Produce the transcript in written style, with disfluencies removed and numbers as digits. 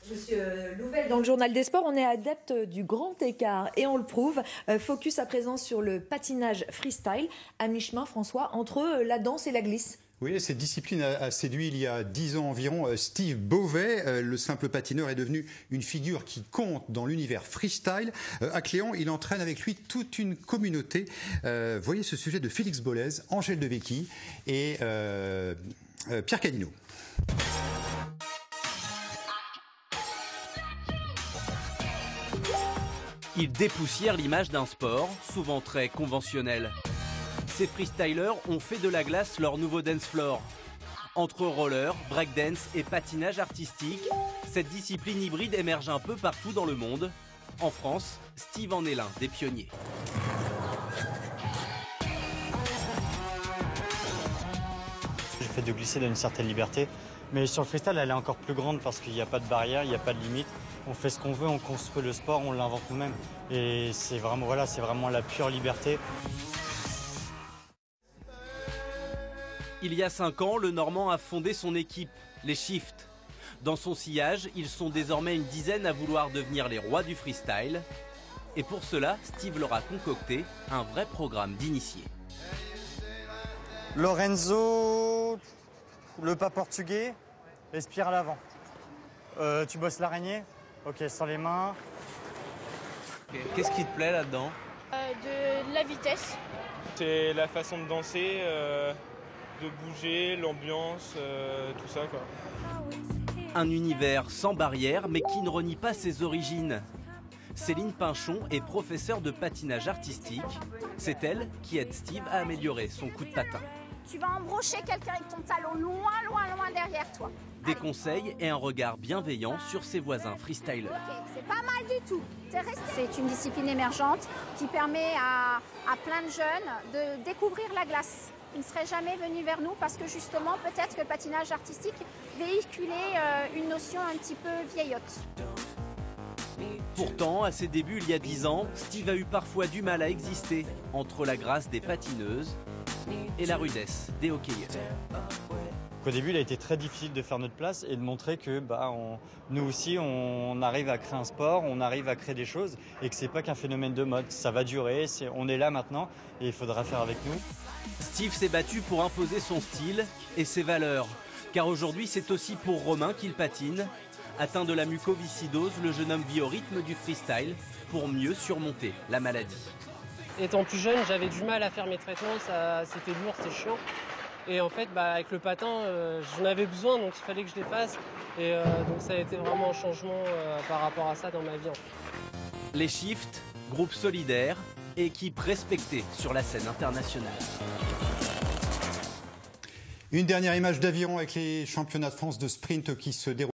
Monsieur Louvel, dans le journal des sports, on est adepte du grand écart et on le prouve. Focus à présent sur le patinage freestyle, à mi-chemin, François, entre la danse et la glisse. Oui, cette discipline a séduit il y a 10 ans environ Steve Beauvais. Le simple patineur est devenu une figure qui compte dans l'univers freestyle. À Cléon, il entraîne avec lui toute une communauté. Voyez ce sujet de Félix Bollez, Angèle Devecchi et Pierre Cadino. Ils dépoussièrent l'image d'un sport, souvent très conventionnel. Ces freestylers ont fait de la glace leur nouveau dance floor. Entre roller, breakdance et patinage artistique, cette discipline hybride émerge un peu partout dans le monde. En France, Steve en est l'un des pionniers. Je fais de glisser dans une certaine liberté, mais sur le freestyle, elle est encore plus grande parce qu'il n'y a pas de barrière, il n'y a pas de limite. On fait ce qu'on veut, on construit le sport, on l'invente nous-mêmes. Et c'est vraiment, voilà, c'est vraiment la pure liberté. Il y a 5 ans, le Normand a fondé son équipe, les Shift. Dans son sillage, ils sont désormais une dizaine à vouloir devenir les rois du freestyle. Et pour cela, Steve leur a concocté un vrai programme d'initiés. Lorenzo, le pas portugais, expire à l'avant. Tu bosses l'araignée? Ok, sans les mains. Qu'est-ce qui te plaît là-dedans? De la vitesse. C'est la façon de danser, de bouger, l'ambiance, tout ça quoi. Un univers sans barrière mais qui ne renie pas ses origines. Céline Pinchon est professeure de patinage artistique. C'est elle qui aide Steve à améliorer son coup de patin. Tu vas embrocher quelqu'un avec ton talon loin, loin, loin derrière toi. Des conseils et un regard bienveillant sur ses voisins freestylers. Ok, c'est pas mal du tout. C'est une discipline émergente qui permet à plein de jeunes de découvrir la glace. Ils ne seraient jamais venus vers nous parce que justement, peut-être que le patinage artistique véhiculait une notion un petit peu vieillotte. Pourtant, à ses débuts il y a 10 ans, Steve a eu parfois du mal à exister entre la grâce des patineuses et la rudesse des hockeyeurs. Au début, il a été très difficile de faire notre place et de montrer que nous aussi, on arrive à créer un sport, on arrive à créer des choses et que c'est pas qu'un phénomène de mode. Ça va durer, on est là maintenant et il faudra faire avec nous. Steve s'est battu pour imposer son style et ses valeurs. Car aujourd'hui, c'est aussi pour Romain qu'il patine. Atteint de la mucoviscidose, le jeune homme vit au rythme du freestyle pour mieux surmonter la maladie. Étant plus jeune, j'avais du mal à faire mes traitements, c'était lourd, c'était chiant. Et en fait, avec le patin, j'en avais besoin, donc il fallait que je les fasse. Et donc ça a été vraiment un changement par rapport à ça dans ma vie. En fait. Les Shift, groupe solidaire, équipe respectée sur la scène internationale. Une dernière image d'aviron avec les championnats de France de sprint qui se déroulent.